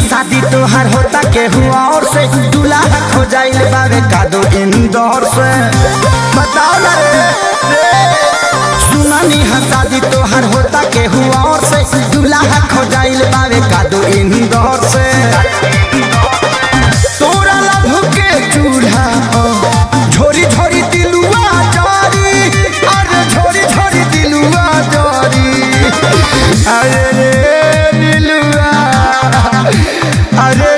शादी तोहर होता के हुआ और से दूल्हा खो जाइल बावे कादो इंदौर से बताओ ना रे सुनानी शादी तोहर होता के हुआ और से दूल्हा खो जाइल बावे कादो इंदौर से तोरा लभ के चूल्हा झोरी झोरी दिलुआ जारी अरे झोरी झोरी दिलुआ जारी अरे रे नीलुआ अरे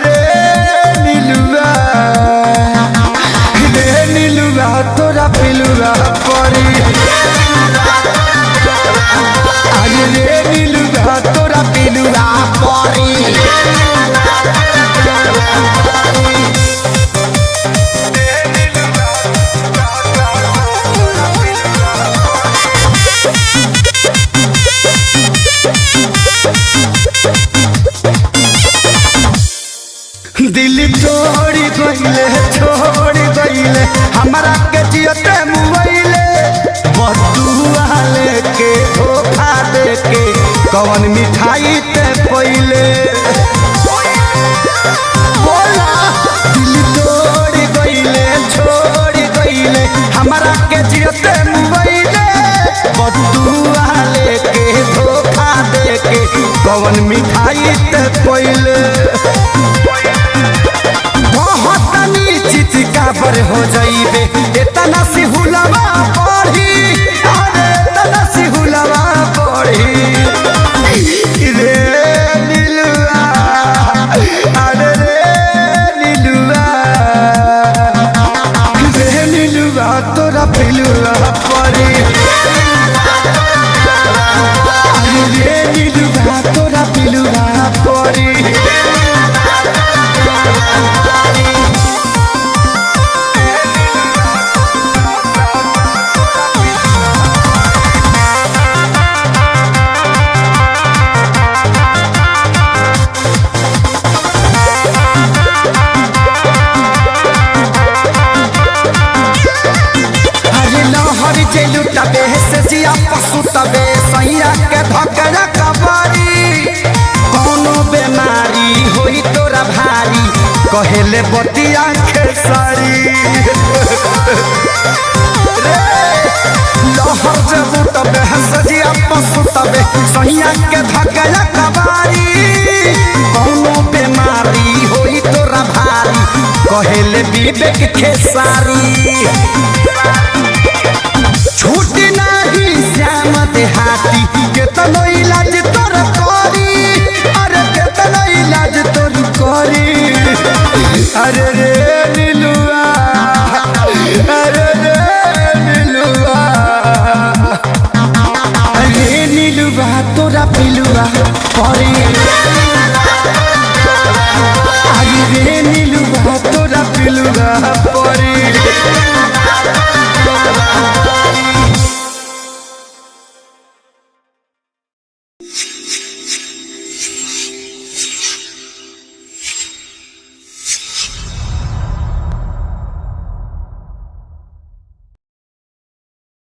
रे नीलुआ तोरा पिलुआ परी अरे रे नीलुआ तोरा पिलुआ परी दिल छोड़ी गईले हमारा के जियते मुआइले बदुआ लेके धोखा देके कौन मिठाई ते पहिले बोला दिल छोड़ी गईले हमारा के जियते मुआइले बदुआ लेके धोखा देके कौन मिठाई ते पहिले काबर हो जाइबे इतना सी हुलवा पढ़ी अरे इतना सी हुलवा पढ़ी रे नीलुआ अरे रे नीलुआ तोरा पिलुआ पढ़ी अरे रे नीलुआ तोरा पिलुआ पढ़ी लुटबे से जिया पशु तबे सैया के धकरा कबारी कोनो बेमारी होई तोरा भारी कहेले बतिया खेसारी लहर जे लुटबे से जिया पशु तबे सैया के धकरा कबारी कोनो बेमारी होई तोरा भारी कहेले विवेक खेसारी